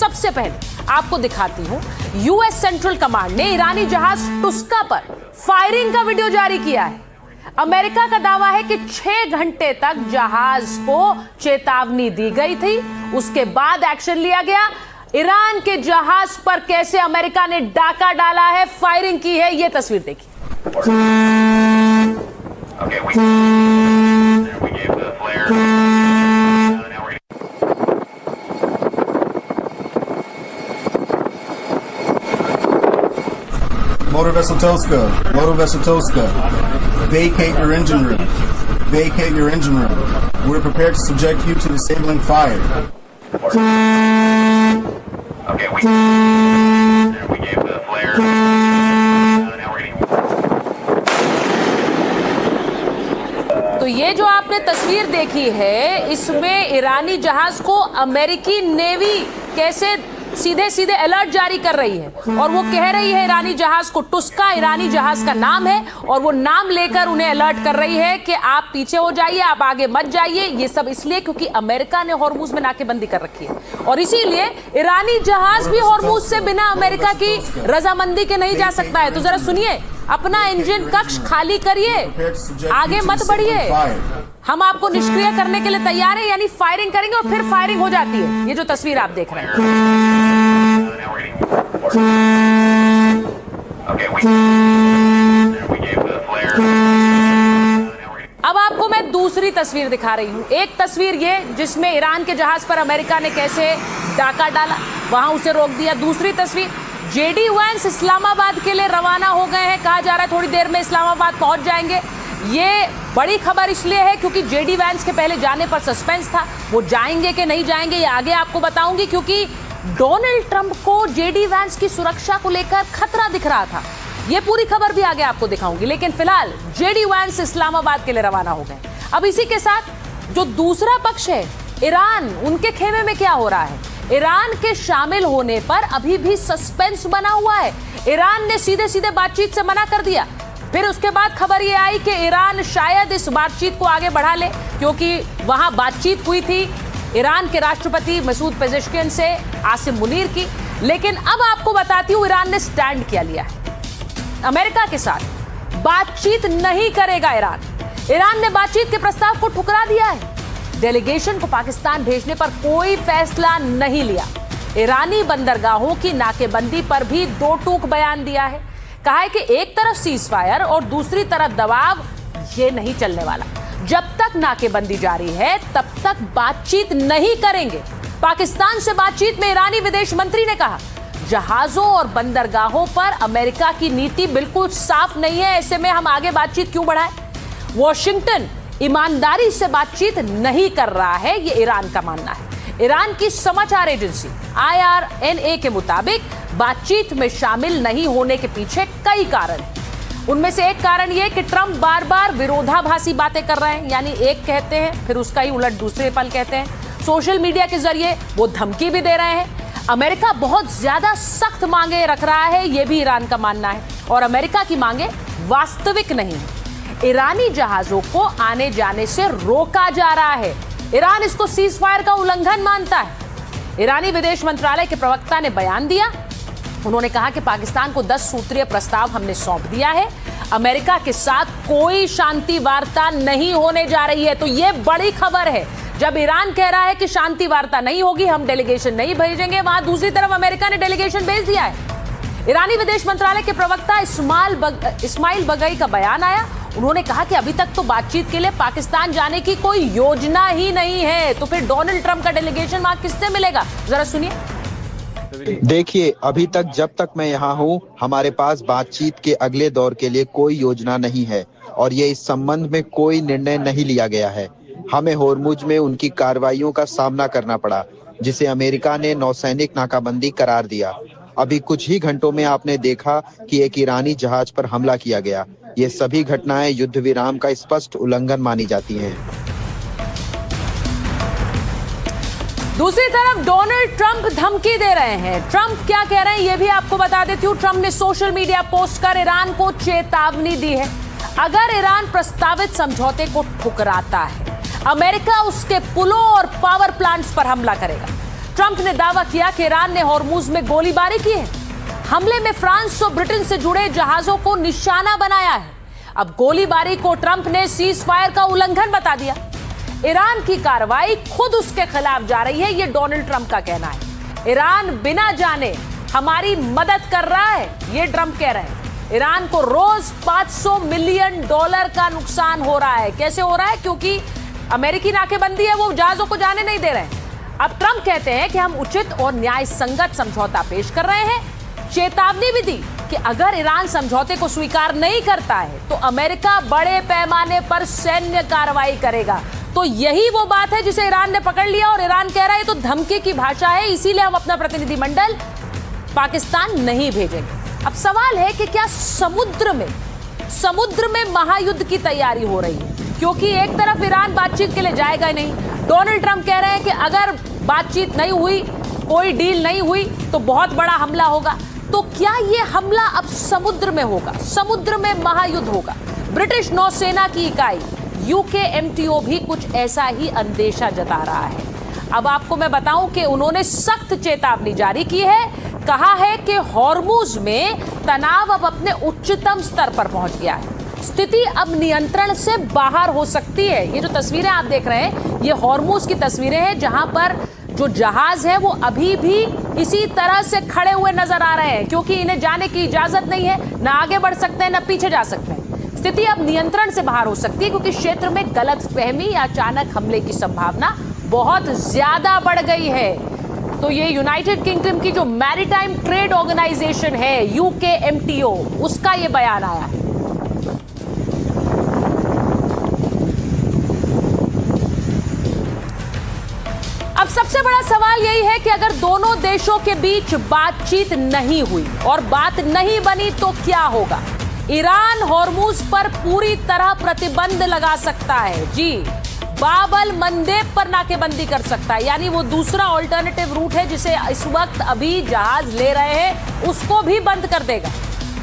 सबसे पहले आपको दिखाती हूं, यूएस सेंट्रल कमांड ने ईरानी जहाज टुस्का पर फायरिंग का वीडियो जारी किया है। अमेरिका का दावा है कि 6 घंटे तक जहाज को चेतावनी दी गई थी, उसके बाद एक्शन लिया गया। ईरान के जहाज पर कैसे अमेरिका ने डाका डाला है, फायरिंग की है, यह तस्वीर देखिए। Motor Vessel Toska, vacate your engine room. Vacate your engine room. We're prepared to subject you to disabling fire. Okay, we gave the flare. Now we're getting. तो ये जो आपने तस्वीर देखी है, इसमें ईरानी जहाज को अमेरिकी नेवी कैसे सीधे सीधे अलर्ट जारी कर रही है, और वो कह रही है ईरानी जहाज को, टुस्का ईरानी जहाज का नाम है, और वो नाम लेकर उन्हें अलर्ट कर रही है कि आप पीछे हो जाइए, आप आगे मत जाइए। ये सब इसलिए क्योंकि अमेरिका ने हॉर्मुज में नाकेबंदी कर रखी है, और इसीलिए ईरानी जहाज भी हॉर्मुज से बिना अमेरिका की रजामंदी के नहीं जा सकता है। तो जरा सुनिए, अपना इंजन कक्ष खाली करिए, आगे मत बढ़िए, हम आपको निष्क्रिय करने के लिए तैयार हैं, यानी फायरिंग करेंगे और फिर फायरिंग हो जाती है। ये जो तस्वीर आप देख रहे हैं, अब आपको मैं दूसरी तस्वीर दिखा रही हूं। एक तस्वीर ये जिसमें ईरान के जहाज पर अमेरिका ने कैसे डाका डाला, वहां उसे रोक दिया। दूसरी तस्वीर, जेडी वैंस इस्लामाबाद के लिए रवाना हो गए हैं, कहा जा रहा है थोड़ी देर में इस्लामाबाद पहुंच जाएंगे। ये बड़ी खबर इसलिए है क्योंकि जेडी वैंस के पहले जाने पर सस्पेंस था, वो जाएंगे कि नहीं जाएंगे ये आगे आपको बताऊंगी, क्योंकि डोनाल्ड ट्रंप को जेडी वैंस की सुरक्षा को लेकर खतरा दिख रहा था। ये पूरी खबर भी आगे आपको दिखाऊंगी, लेकिन फिलहाल जेडी वैंस इस्लामाबाद के लिए रवाना हो गए। अब इसी के साथ जो दूसरा पक्ष है ईरान, उनके खेमे में क्या हो रहा है? ईरान के शामिल होने पर अभी भी सस्पेंस बना हुआ है। ईरान ने सीधे सीधे बातचीत से मना कर दिया, फिर उसके बाद खबर ये आई कि ईरान शायद इस बातचीत को आगे बढ़ा ले, क्योंकि वहां बातचीत हुई थी ईरान के राष्ट्रपति मसूद पेजेश्कियन से आसिम मुनीर की। लेकिन अब आपको बताती हूं, ईरान ने स्टैंड क्या लिया है। अमेरिका के साथ बातचीत नहीं करेगा ईरान ने बातचीत के प्रस्ताव को ठुकरा दिया है। डेलीगेशन को पाकिस्तान भेजने पर कोई फैसला नहीं लिया। ईरानी बंदरगाहों की नाकेबंदी पर भी दो टूक बयान दिया है। कहा है कि एक तरफ सीज फायर और दूसरी तरफ दबाव, ये नहीं चलने वाला। जब तक नाकेबंदी जारी है तब तक बातचीत नहीं करेंगे। पाकिस्तान से बातचीत में ईरानी विदेश मंत्री ने कहा, जहाजों और बंदरगाहों पर अमेरिका की नीति बिल्कुल साफ नहीं है, ऐसे में हम आगे बातचीत क्यों बढ़ाएं? वॉशिंगटन ईमानदारी से बातचीत नहीं कर रहा है, ये ईरान का मानना है। ईरान की समाचार एजेंसी IRNA के मुताबिक बातचीत में शामिल नहीं होने के पीछे कई कारण हैं। उनमें से एक कारण यह कि ट्रंप बार बार विरोधाभासी बातें कर रहे हैं, यानी एक कहते हैं फिर उसका ही उलट दूसरे पल कहते हैं। सोशल मीडिया के जरिए वो धमकी भी दे रहे हैं। अमेरिका बहुत ज्यादा सख्त मांगे रख रहा है, यह भी ईरान का मानना है, और अमेरिका की मांगे वास्तविक नहीं है। ईरानी जहाजों को आने जाने से रोका जा रहा है। ईरान इसको सीज फायर का उल्लंघन मानता है। ईरानी विदेश मंत्रालय के प्रवक्ता ने बयान दिया। उन्होंने कहा कि पाकिस्तान को 10 सूत्रीय प्रस्ताव हमने सौंप दिया है। अमेरिका के साथ कोई शांति वार्ता नहीं होने जा रही है। तो यह बड़ी खबर है। जब ईरान कह रहा है कि शांति वार्ता नहीं होगी, हम डेलीगेशन नहीं भेजेंगे, वहां दूसरी तरफ अमेरिका ने डेलीगेशन भेज दिया है। ईरानी विदेश मंत्रालय के प्रवक्ता इस्माइल बगई का बयान आया। उन्होंने कहा कि अभी तक तो बातचीत के लिए पाकिस्तान जाने की कोई योजना ही नहीं है। तो फिर डोनाल्ड ट्रंप का डेलीगेशन वहां किससे मिलेगा? जरा सुनिए। देखिए, अभी तक जब तक मैं यहाँ हूँ, हमारे पास बातचीत के अगले दौर के लिए कोई योजना नहीं है, और ये इस संबंध में कोई निर्णय नहीं लिया गया है। हमें होर्मुज में उनकी कार्रवाइयों का सामना करना पड़ा, जिसे अमेरिका ने नौसैनिक नाकाबंदी करार दिया। अभी कुछ ही घंटों में आपने देखा कि एक ईरानी जहाज पर हमला किया गया। ये सभी घटनाएं युद्ध विराम का स्पष्ट उल्लंघन मानी जाती हैं। दूसरी तरफ डोनाल्ड ट्रंप धमकी दे रहे हैं। ट्रंप क्या कह रहे हैं ये भी आपको बता देती हूं। ट्रंप ने सोशल मीडिया पोस्ट कर ईरान को चेतावनी दी है, अगर ईरान प्रस्तावित समझौते को ठुकराता है, अमेरिका उसके पुलों और पावर प्लांट्स पर हमला करेगा। ट्रंप ने दावा किया कि ईरान ने हॉर्मुज में गोलीबारी की है। हमले में फ्रांस और ब्रिटेन से जुड़े जहाजों को निशाना बनाया है। अब गोलीबारी को ट्रंप ने सीज फायर का उल्लंघन बता दिया। ईरान की कार्रवाई खुद उसके खिलाफ जा रही है, यह डोनाल्ड ट्रंप का कहना है। ईरान बिना जाने हमारी मदद कर रहा है, यह ट्रंप कह रहे हैं। ईरान को रोज $500 मिलियन का नुकसान हो रहा है। कैसे हो रहा है? क्योंकि अमेरिकी नाकेबंदी है, वो जहाजों को जाने नहीं दे रहे हैं। अब ट्रंप कहते हैं कि हम उचित और न्याय संगत समझौता पेश कर रहे हैं। चेतावनी भी दी कि अगर ईरान समझौते को स्वीकार नहीं करता है तो अमेरिका बड़े पैमाने पर सैन्य कार्रवाई करेगा। तो यही वो बात है जिसे ईरान ने पकड़ लिया और ईरान कह रहा है तो धमकी की भाषा है, इसीलिए हम अपना प्रतिनिधिमंडल पाकिस्तान नहीं भेजेंगे। अब सवाल है कि क्या समुद्र में महायुद्ध की तैयारी हो रही है? क्योंकि एक तरफ ईरान बातचीत के लिए जाएगा ही नहीं। डोनाल्ड ट्रंप कह रहे हैं कि अगर बातचीत नहीं हुई, कोई डील नहीं हुई तो बहुत बड़ा हमला होगा। तो क्या यह हमला अब समुद्र में होगा? समुद्र में महायुद्ध होगा? ब्रिटिश नौसेना की इकाई UKMTO भी कुछ ऐसा ही अंदेशा जता रहा है। अब आपको मैं बताऊं कि उन्होंने सख्त चेतावनी जारी की है। कहा है कि हॉर्मुज में तनाव अब अपने उच्चतम स्तर पर पहुंच गया है। स्थिति अब नियंत्रण से बाहर हो सकती है। ये जो तस्वीरें आप देख रहे हैं, ये हॉर्मुज की तस्वीरें हैं, जहां पर जो जहाज है वो अभी भी इसी तरह से खड़े हुए नजर आ रहे हैं, क्योंकि इन्हें जाने की इजाजत नहीं है। ना आगे बढ़ सकते हैं, ना पीछे जा सकते हैं। स्थिति अब नियंत्रण से बाहर हो सकती है, क्योंकि क्षेत्र में गलतफहमी या अचानक हमले की संभावना बहुत ज्यादा बढ़ गई है। तो ये यूनाइटेड किंगडम की जो मैरीटाइम ट्रेड ऑर्गेनाइजेशन है UKMTO, उसका ये बयान आया है। अब सबसे बड़ा सवाल यही है कि अगर दोनों देशों के बीच बातचीत नहीं हुई और बात नहीं बनी तो क्या होगा? ईरान हॉर्मुज पर पूरी तरह प्रतिबंध लगा सकता है। जी, बाबल मंदेब पर नाकेबंदी कर सकता है, यानी वो दूसरा ऑल्टरनेटिव रूट है जिसे इस वक्त अभी जहाज ले रहे हैं, उसको भी बंद कर देगा।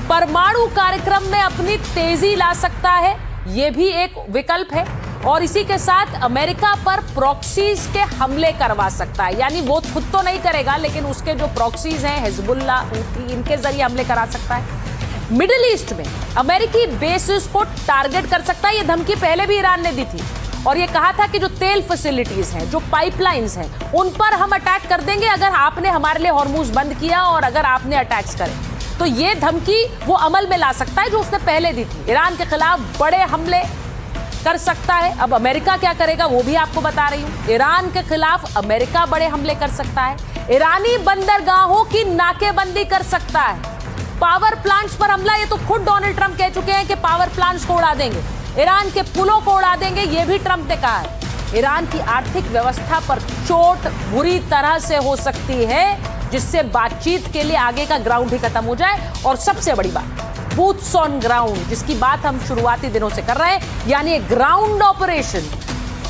परमाणु कार्यक्रम में अपनी तेजी ला सकता है, ये भी एक विकल्प है। और इसी के साथ अमेरिका पर प्रॉक्सीज के हमले करवा सकता है, यानी वो खुद तो नहीं करेगा लेकिन उसके जो प्रॉक्सीज हैं, हिजबुल्ला, हूथी, इनके जरिए हमले करा सकता है। मिडिल ईस्ट में अमेरिकी बेसिस को टारगेट कर सकता है। ये धमकी पहले भी ईरान ने दी थी और ये कहा था कि जो तेल फैसिलिटीज हैं, जो पाइपलाइंस हैं, उन पर हम अटैक कर देंगे अगर आपने हमारे लिए हॉर्मुज बंद किया और अगर आपने अटैक्स करे। तो ये धमकी वो अमल में ला सकता है जो उसने पहले दी थी। ईरान के खिलाफ बड़े हमले कर सकता है। अब अमेरिका क्या करेगा वो भी आपको बता रही हूं। ईरान के खिलाफ अमेरिका बड़े हमले कर सकता है। ईरानी बंदरगाहों की नाकेबंदी कर सकता है। पावर प्लांट्स पर हमला, ये तो खुद डोनाल्ड ट्रंप कह चुके हैं कि पावर प्लांट्स को उड़ा देंगे, ईरान के पुलों को उड़ा देंगे, ये भी ट्रंप ने कहा है। ईरान की आर्थिक व्यवस्था पर चोट बुरी तरह से हो सकती है, जिससे बातचीत के लिए आगे का ग्राउंड ही खत्म हो जाए। और सबसे बड़ी बात, बूट्स ऑन ग्राउंड, जिसकी बात हम शुरुआती दिनों से कर रहे हैं, यानी ग्राउंड ऑपरेशन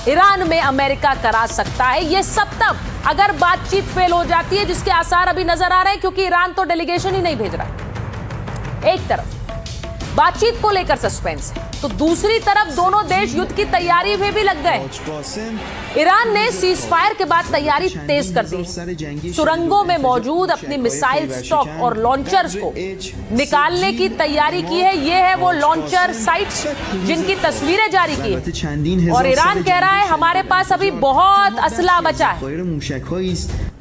ईरान में अमेरिका करा सकता है। ये सब तब अगर बातचीत फेल हो जाती है, जिसके आसार अभी नजर आ रहे हैं, क्योंकि ईरान तो डेलीगेशन ही नहीं भेज रहा। एक तरफ बातचीत को लेकर सस्पेंस है, तो दूसरी तरफ दोनों देश युद्ध की तैयारी में भी लग गए। ईरान ने सीज फायर के बाद तैयारी तेज कर दी। सुरंगों में मौजूद अपनी मिसाइल स्टॉक और लॉन्चर्स को निकालने की तैयारी की है। ये है वो लॉन्चर साइट्स जिनकी तस्वीरें जारी की है। और ईरान कह रहा है हमारे पास अभी बहुत असला बचा है।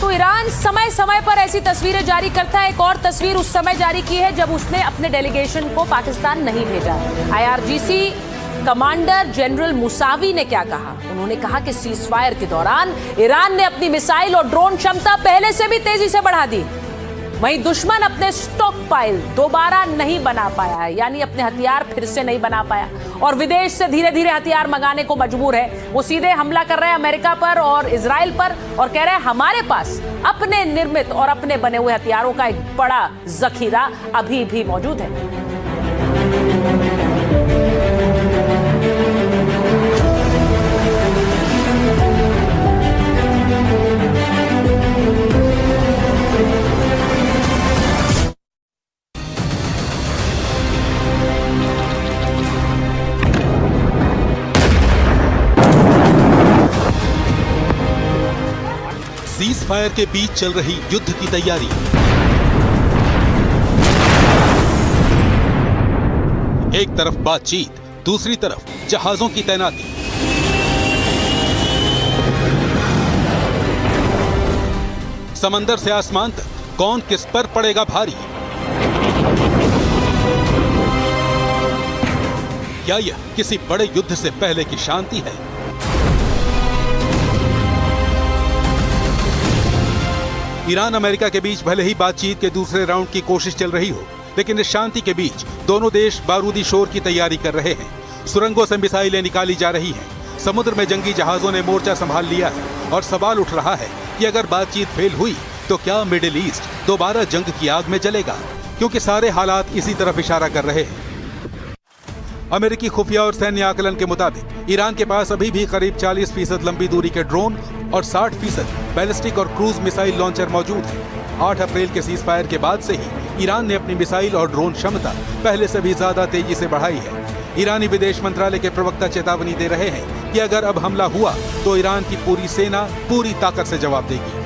तो ईरान समय समय पर ऐसी तस्वीरें जारी करता है। एक और तस्वीर उस समय जारी की है जब उसने अपने डेलीगेशन को पाकिस्तान नहीं भेजा। IRGC कमांडर जनरल मुसावी ने क्या कहा? उन्होंने कहा कि सीज फायर के दौरान ईरान ने अपनी मिसाइल और ड्रोन क्षमता पहले से भी तेजी से बढ़ा दी। वहीं दुश्मन अपने स्टॉक पाइल दोबारा नहीं बना पाया है, यानी अपने हथियार फिर से नहीं बना पाया और विदेश से धीरे धीरे हथियार मंगाने को मजबूर है। वो सीधे हमला कर रहे हैं अमेरिका पर और इजराइल पर और कह रहे हैं हमारे पास अपने निर्मित और अपने बने हुए हथियारों का एक बड़ा जखीरा अभी भी मौजूद है। फायर के बीच चल रही युद्ध की तैयारी। एक तरफ बातचीत, दूसरी तरफ जहाजों की तैनाती। समंदर से आसमान तक कौन किस पर पड़ेगा भारी? क्या यह किसी बड़े युद्ध से पहले की शांति है? ईरान अमेरिका के बीच भले ही बातचीत के दूसरे राउंड की कोशिश चल रही हो, लेकिन इस शांति के बीच दोनों देश बारूदी शोर की तैयारी कर रहे हैं। सुरंगों से मिसाइलें निकाली जा रही हैं। समुद्र में जंगी जहाजों ने मोर्चा संभाल लिया है और सवाल उठ रहा है कि अगर बातचीत फेल हुई तो क्या मिडिल ईस्ट दोबारा जंग की आग में जलेगा? क्योंकि सारे हालात इसी तरफ इशारा कर रहे हैं। अमेरिकी खुफिया और सैन्य आकलन के मुताबिक ईरान के पास अभी भी करीब 40% लंबी दूरी के ड्रोन और 60% बैलिस्टिक और क्रूज मिसाइल लॉन्चर मौजूद हैं। 8 अप्रैल के सीज फायर के बाद से ही ईरान ने अपनी मिसाइल और ड्रोन क्षमता पहले से भी ज्यादा तेजी से बढ़ाई है। ईरानी विदेश मंत्रालय के प्रवक्ता चेतावनी दे रहे हैं कि अगर अब हमला हुआ तो ईरान की पूरी सेना पूरी ताकत से जवाब देगी।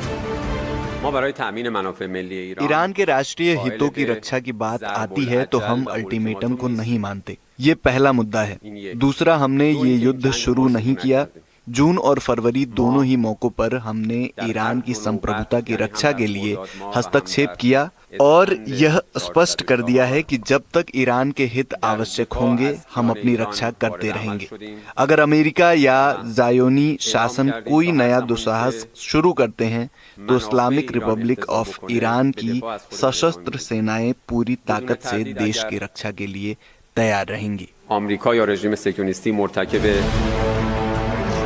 ईरान के राष्ट्रीय हितों की रक्षा की बात आती है तो हम अल्टीमेटम को नहीं मानते। ये पहला मुद्दा है। दूसरा, हमने ये युद्ध शुरू नहीं किया। जून और फरवरी दोनों ही मौकों पर हमने ईरान की संप्रभुता की रक्षा के लिए हस्तक्षेप किया और यह स्पष्ट कर दिया है कि जब तक ईरान के हित आवश्यक होंगे हम अपनी रक्षा करते रहेंगे। अगर अमेरिका या ज़ायोनी शासन कोई नया दुस्साहस शुरू करते हैं तो इस्लामिक रिपब्लिक ऑफ ईरान की सशस्त्र सेनाएं पूरी ताकत से देश की रक्षा के लिए तैयार रहेंगी।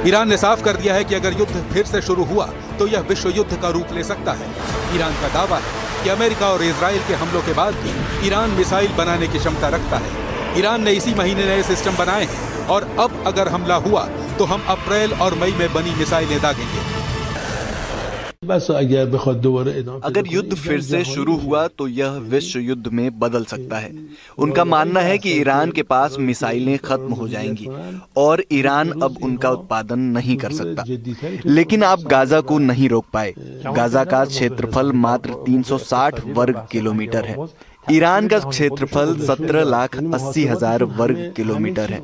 ईरान ने साफ कर दिया है कि अगर युद्ध फिर से शुरू हुआ तो यह विश्व युद्ध का रूप ले सकता है। ईरान का दावा है कि अमेरिका और इजराइल के हमलों के बाद भी ईरान मिसाइल बनाने की क्षमता रखता है। ईरान ने इसी महीने नए सिस्टम बनाए हैं और अब अगर हमला हुआ तो हम अप्रैल और मई में बनी मिसाइलें दागेंगे। अगर युद्ध फिर से शुरू हुआ तो यह विश्व युद्ध में बदल सकता है। उनका मानना है कि ईरान के पास मिसाइलें खत्म हो जाएंगी और ईरान अब उनका उत्पादन नहीं कर सकता। लेकिन आप गाजा को नहीं रोक पाए। गाजा का क्षेत्रफल मात्र 360 वर्ग किलोमीटर है। ईरान का क्षेत्रफल 17,80,000 वर्ग किलोमीटर है।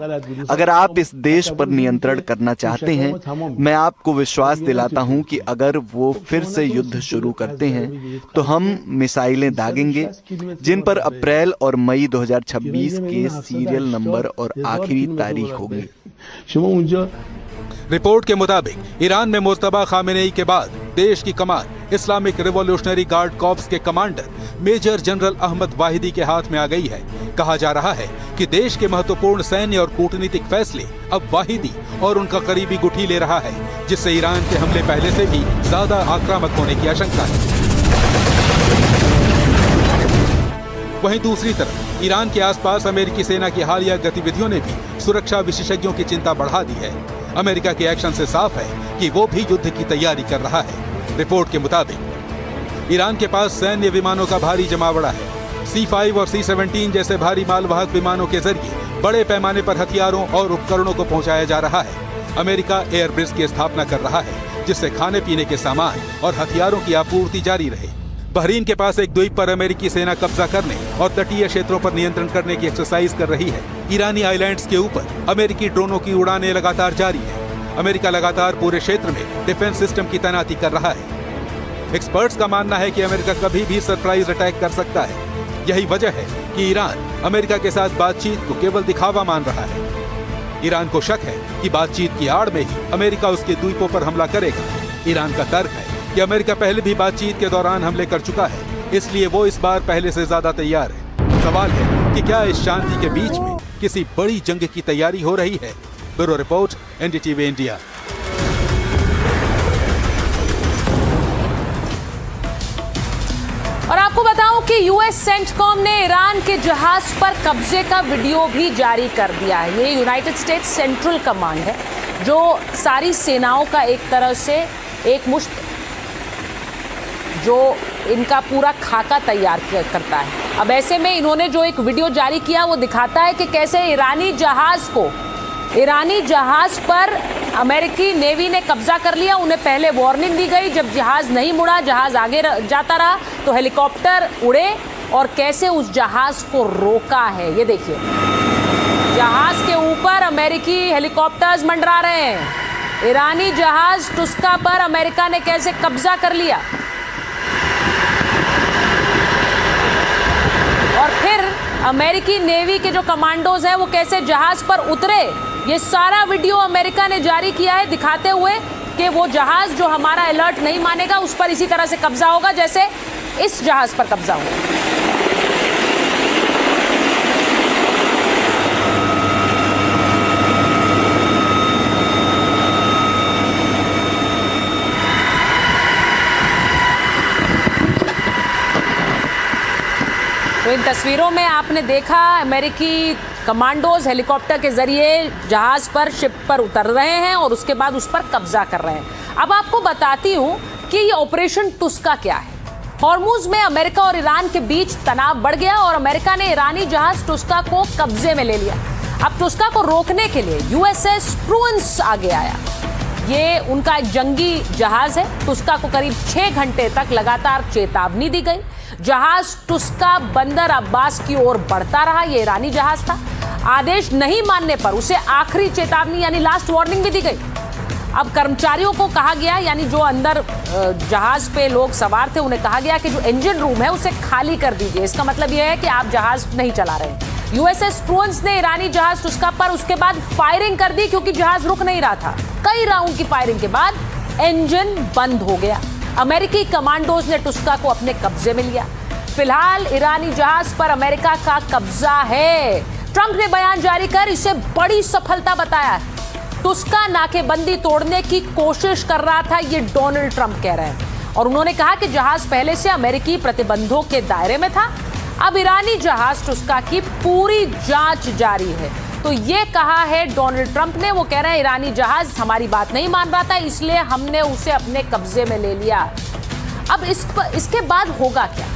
अगर आप इस देश पर नियंत्रण करना चाहते हैं, मैं आपको विश्वास दिलाता हूं कि अगर वो फिर से युद्ध शुरू करते हैं तो हम मिसाइलें दागेंगे जिन पर अप्रैल और मई 2026 के सीरियल नंबर और आखिरी तारीख होगी। रिपोर्ट के मुताबिक ईरान में मुज्तबा खामेनेई के बाद देश की कमान इस्लामिक रिवॉल्यूशनरी गार्ड कॉर्प्स के commander major general Ahmad Vahidi के हाथ में आ गई है। कहा जा रहा है कि देश के महत्वपूर्ण सैन्य और कूटनीतिक फैसले अब वाहिदी और उनका करीबी गुठी ले रहा है, जिससे ईरान के हमले पहले से भी ज्यादा आक्रामक होने की आशंका है। वहीं दूसरी तरफ ईरान के आसपास अमेरिकी सेना की हालिया गतिविधियों ने भी सुरक्षा विशेषज्ञों की चिंता बढ़ा दी है। अमेरिका के एक्शन से साफ है कि वो भी युद्ध की तैयारी कर रहा है। रिपोर्ट के मुताबिक ईरान के पास सैन्य विमानों का भारी जमावड़ा है। C-5 और C-17 जैसे भारी मालवाहक विमानों के जरिए बड़े पैमाने पर हथियारों और उपकरणों को पहुंचाया जा रहा है। अमेरिका एयरब्रिज की स्थापना कर रहा है, जिससे खाने पीने के सामान और हथियारों की आपूर्ति जारी रहे। बहरीन के पास एक द्वीप पर अमेरिकी सेना कब्जा करने और तटीय क्षेत्रों पर नियंत्रण करने की एक्सरसाइज कर रही है। ईरानी आइलैंड्स के ऊपर अमेरिकी ड्रोनों की उड़ानें लगातार जारी है। अमेरिका लगातार पूरे क्षेत्र में डिफेंस सिस्टम की तैनाती कर रहा है। एक्सपर्ट्स का मानना है कि अमेरिका कभी भी सरप्राइज अटैक कर सकता है। यही वजह है कि ईरान अमेरिका के साथ बातचीत को केवल दिखावा मान रहा है। ईरान को शक है कि बातचीत की आड़ में ही अमेरिका उसके द्वीपों पर हमला करेगा। ईरान का तर्क है कि अमेरिका पहले भी बातचीत के दौरान हमले कर चुका है, इसलिए वो इस बार पहले से ज्यादा तैयार है। सवाल है कि क्या इस शांति के बीच में किसी बड़ी जंग की तैयारी हो रही है? Bureau report, NDTV India. और आपको बताऊं कि यूएस सेंटकॉम ने ईरान के जहाज पर कब्जे का वीडियो भी जारी कर दिया है। ये यूनाइटेड स्टेट्स सेंट्रल कमांड है जो सारी सेनाओं का एक तरह से एक मुश्त जो इनका पूरा खाका तैयार करता है। अब ऐसे में इन्होंने जो एक वीडियो जारी किया वो दिखाता है कि कैसे ईरानी जहाज पर अमेरिकी नेवी ने कब्जा कर लिया। उन्हें पहले वार्निंग दी गई, जब जहाज नहीं मुड़ा, जहाज आगे जाता रहा, तो हेलीकॉप्टर उड़े और कैसे उस जहाज को रोका है ये देखिए। जहाज के ऊपर अमेरिकी हेलीकॉप्टर्स मंडरा रहे हैं। ईरानी जहाज टुस्का पर अमेरिका ने कैसे कब्जा कर लिया और फिर अमेरिकी नेवी के जो कमांडोज हैं वो कैसे जहाज पर उतरे, ये सारा वीडियो अमेरिका ने जारी किया है, दिखाते हुए कि वो जहाज जो हमारा अलर्ट नहीं मानेगा उस पर इसी तरह से कब्जा होगा जैसे इस जहाज पर कब्जा हुआ। तो इन तस्वीरों में आपने देखा अमेरिकी कमांडोज हेलीकॉप्टर के जरिए जहाज पर, शिप पर उतर रहे हैं और उसके बाद उस पर कब्जा कर रहे हैं। अब आपको बताती हूं कि ये ऑपरेशन टुस्का क्या है। हॉर्मुज में अमेरिका और ईरान के बीच तनाव बढ़ गया और अमेरिका ने ईरानी जहाज टुस्का को कब्जे में ले लिया। अब टुस्का को रोकने के लिए यूएसएस प्रूवेंस आगे आया। ये उनका एक जंगी जहाज है। टुस्का को करीब 6 घंटे तक लगातार चेतावनी दी गई। जहाज टुस्का बंदर अब्बास की ओर बढ़ता रहा। ये ईरानी जहाज था। आदेश नहीं मानने पर उसे आखिरी चेतावनी यानी लास्ट वार्निंग भी दी गई। अब कर्मचारियों को कहा गया, यानी जो अंदर जहाज पे लोग सवार थे उन्हें कहा गया कि जो इंजन रूम है उसे खाली कर दीजिए। इसका मतलब यह है कि आप जहाज नहीं चला रहे हैं। यूएसएस प्रूवेंस ने ईरानी जहाज टुस्का पर उसके बाद फायरिंग कर दी क्योंकि जहाज रुक नहीं रहा था। कई राउंड की फायरिंग के बाद इंजन बंद हो गया। अमेरिकी कमांडोज ने टुस्का को अपने कब्जे में लिया। फिलहाल ईरानी जहाज पर अमेरिका का कब्जा है। ट्रंप ने बयान जारी कर इसे बड़ी सफलता बताया। टुस्का नाकेबंदी तोड़ने की कोशिश कर रहा था, ये डोनाल्ड ट्रंप कह रहे हैं। और उन्होंने कहा कि जहाज पहले से अमेरिकी प्रतिबंधों के दायरे में था। अब ईरानी जहाज टुस्का की पूरी जांच जारी है। तो ये कहा है डोनाल्ड ट्रंप ने। वो कह रहे हैं ईरानी जहाज हमारी बात नहीं मान रहा था, इसलिए हमने उसे अपने कब्जे में ले लिया। अब इसके बाद होगा क्या?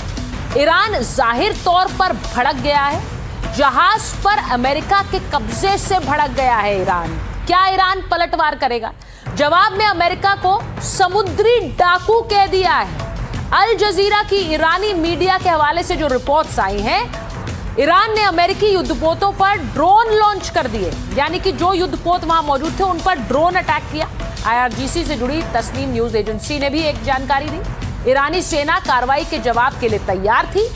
ईरान जाहिर तौर पर भड़क गया है। जहाज पर अमेरिका के कब्जे से भड़क गया है ईरान। क्या ईरान पलटवार करेगा? जवाब में अमेरिका को समुद्री डाकू कह दिया है। अल जजीरा की ईरानी मीडिया के हवाले से जो रिपोर्ट्स आई हैं, ईरान ने अमेरिकी युद्धपोतों पर ड्रोन लॉन्च कर दिए, यानी कि जो युद्धपोत वहां मौजूद थे उन पर ड्रोन अटैक किया। IRGC से जुड़ी तस्नीम न्यूज एजेंसी ने भी एक जानकारी दी। ईरानी सेना कार्रवाई के जवाब के लिए तैयार थी।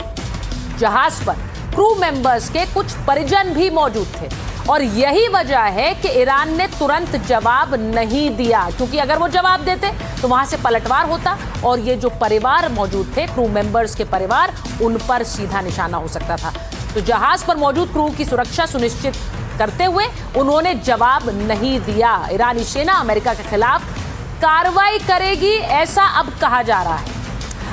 जहाज पर क्रू मेंबर्स के कुछ परिजन भी मौजूद थे और यही वजह है कि ईरान ने तुरंत जवाब नहीं दिया, क्योंकि अगर वो जवाब देते तो वहां से पलटवार होता और ये जो परिवार मौजूद थे, क्रू मेंबर्स के परिवार, उन पर सीधा निशाना हो सकता था। तो जहाज पर मौजूद क्रू की सुरक्षा सुनिश्चित करते हुए उन्होंने जवाब नहीं दिया। ईरानी सेना अमेरिका के खिलाफ कार्रवाई करेगी, ऐसा अब कहा जा रहा है।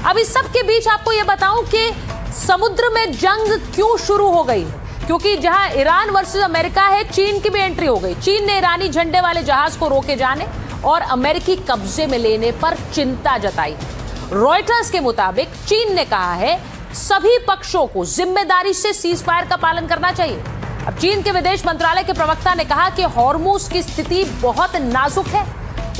अब इस सब के बीच आपको यह बताऊं कि समुद्र में जंग क्यों शुरू हो गई है, क्योंकि जहां ईरान वर्सेस अमेरिका है, चीन की भी एंट्री हो गई। चीन ने ईरानी झंडे वाले जहाज को रोके जाने और अमेरिकी कब्जे में लेने पर चिंता जताई। रॉयटर्स के मुताबिक चीन ने कहा है सभी पक्षों को जिम्मेदारी से सीज फायर का पालन करना चाहिए। अब चीन के विदेश मंत्रालय के प्रवक्ता ने कहा कि हॉर्मुज की स्थिति बहुत नाजुक है।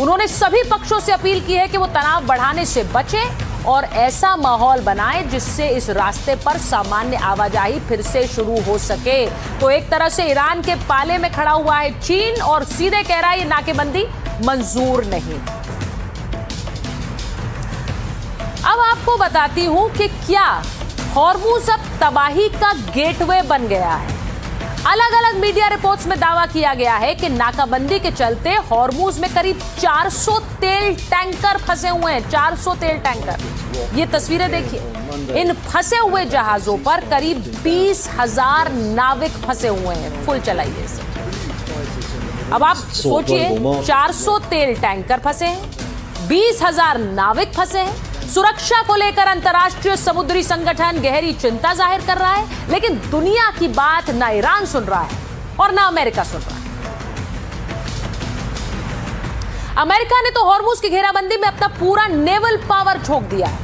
उन्होंने सभी पक्षों से अपील की है कि वो तनाव बढ़ाने से बचें और ऐसा माहौल बनाएं जिससे इस रास्ते पर सामान्य आवाजाही फिर से शुरू हो सके। तो एक तरह से ईरान के पाले में खड़ा हुआ है चीन और सीधे कह रहा है ये नाकेबंदी मंजूर नहीं। अब आपको बताती हूं कि क्या हॉर्मुज अब तबाही का गेटवे बन गया है। अलग अलग मीडिया रिपोर्ट्स में दावा किया गया है कि नाकाबंदी के चलते हॉर्मुज में करीब 400 तेल टैंकर फंसे हुए हैं। 400 तेल टैंकर, ये तस्वीरें देखिए। इन फंसे हुए जहाजों पर करीब 20,000 नाविक फंसे हुए हैं। फुल चलाइए इसे। अब आप सोचिए, 400 तेल टैंकर फंसे हैं, 20,000 नाविक फंसे हैं। सुरक्षा को लेकर अंतर्राष्ट्रीय समुद्री संगठन गहरी चिंता जाहिर कर रहा है, लेकिन दुनिया की बात ना ईरान सुन रहा है और ना अमेरिका सुन रहा है। अमेरिका ने तो हॉर्मुज की घेराबंदी में अपना पूरा नेवल पावर झोंक दिया है।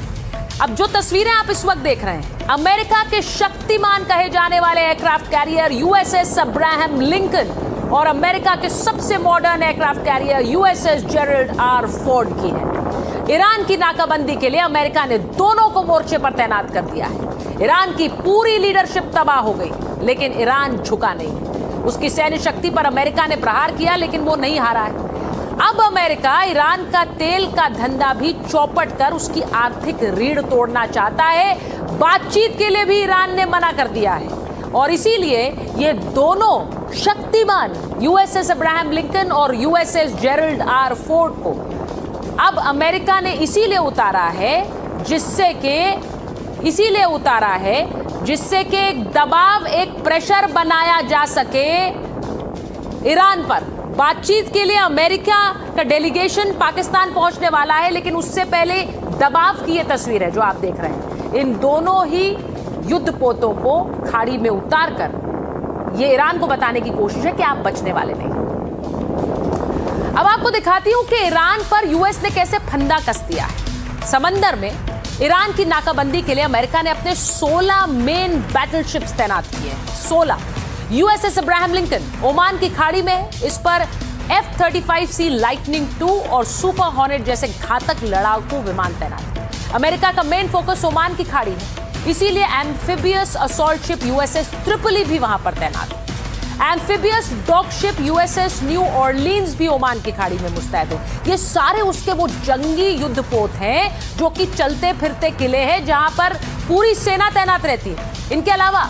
अब जो तस्वीरें आप इस वक्त देख रहे हैं, अमेरिका के शक्तिमान कहे जाने वाले aircraft carrier USS Abraham Lincoln और अमेरिका के सबसे modern aircraft carrier USS Gerald R Ford की है। ईरान की नाकाबंदी के लिए अमेरिका ने दोनों को मोर्चे पर तैनात कर दिया है। ईरान की पूरी लीडरशिप तबाह हो गई, लेकिन ईरान झुका नहीं। उसकी सैन्य शक्ति पर अमेरिका ने प्रहार किया, लेकिन वो नहीं हारा है। अब अमेरिका ईरान का तेल का धंधा भी चौपट कर उसकी आर्थिक रीढ़ तोड़ना चाहता है। बातचीत के लिए भी ईरान ने मना कर दिया है और इसीलिए ये दोनों शक्तिमान यूएसएस अब्राहम लिंकन और यूएसएस जेरल्ड आर फोर्ड को अब अमेरिका ने इसीलिए उतारा है जिससे कि एक दबाव, एक प्रेशर बनाया जा सके ईरान पर। बातचीत के लिए अमेरिका का डेलीगेशन पाकिस्तान पहुंचने वाला है, लेकिन उससे पहले दबाव की ये तस्वीर है जो आप देख रहे हैं। इन दोनों ही युद्धपोतों को खाड़ी में उतार कर ये ईरान को बताने की कोशिश है कि आप बचने वाले नहीं। अब आपको दिखाती हूं कि ईरान पर यूएस ने कैसे फंदा कस दिया है। समंदर में ईरान की नाकाबंदी के लिए अमेरिका ने अपने 16 मेन बैटलशिप्स तैनात किए हैं। 16 यूएसएस अब्राहम लिंकन ओमान की खाड़ी में है। इस पर F-35C लाइटनिंग 2 और सुपर हॉर्नेट जैसे घातक लड़ाकू विमान तैनात है। अमेरिका का मेन फोकस ओमान की खाड़ी है, इसीलिए एम्फिबियस असॉल्ट शिप यूएसएस ट्रिपली भी वहां पर तैनात है। एम्फिबियस dock ship USS new Orleans भी ओमान की खाड़ी में मुस्तैद है। ये सारे उसके वो जंगी युद्धपोत हैं जो कि चलते फिरते किले हैं जहां पर पूरी सेना तैनात रहती है। इनके अलावा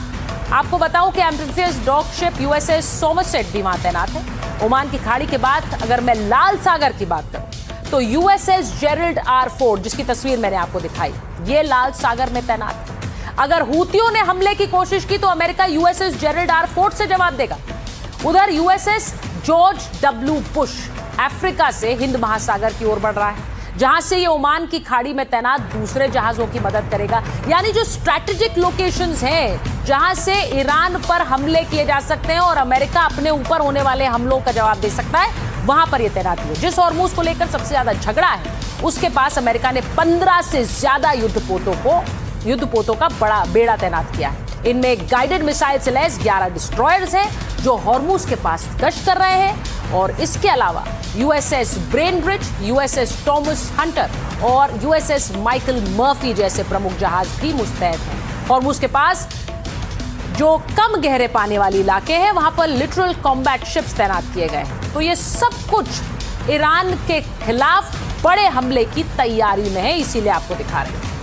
आपको बताऊं कि एम्फिबियस डॉक शिप यूएसएस सोमरसेट भी वहां तैनात है। ओमान की खाड़ी के बाद अगर मैं लाल सागर की बात करूं तो यूएसएस जेरल्ड आर फोर्ड, जिसकी तस्वीर मैंने आपको दिखाई, ये लाल सागर में तैनात है। अगर हूतियों ने हमले की कोशिश की तो America USS Gerald R Ford से जवाब देगा। उधर USS George W Bush Africa से हिंद महासागर की ओर बढ़ रहा है, जहां से ये ओमान की खाड़ी में तैनात दूसरे जहाजों की मदद करेगा। यानी जो स्ट्रैटेजिक लोकेशंस हैं जहां से ईरान पर हमले किए जा सकते हैं और अमेरिका अपने ऊपर होने वाले हमलों का जवाब दे सकता है, वहां पर यह तैनाती है। जिस हॉर्मूज को लेकर सबसे ज्यादा झगड़ा है उसके पास अमेरिका ने 15 से ज्यादा युद्धपोतों का बड़ा बेड़ा तैनात किया है। इनमें गाइडेड मिसाइल से लैस 11 डिस्ट्रॉयर्स हैं जो हॉर्मूज के पास गश्त कर रहे हैं, और इसके अलावा यूएसएस ब्रेनब्रिज, यूएसएस थॉमस हंटर और यूएसएस माइकल मर्फी जैसे प्रमुख जहाज भी मुस्तैद हैं। हॉर्मूज के पास जो कम गहरे पानी वाले इलाके हैं वहां पर लिटरल कॉम्बैट शिप्स तैनात किए गए हैं। तो ये सब कुछ ईरान के खिलाफ बड़े हमले की तैयारी में है, इसीलिए आपको दिखा रहे हैं।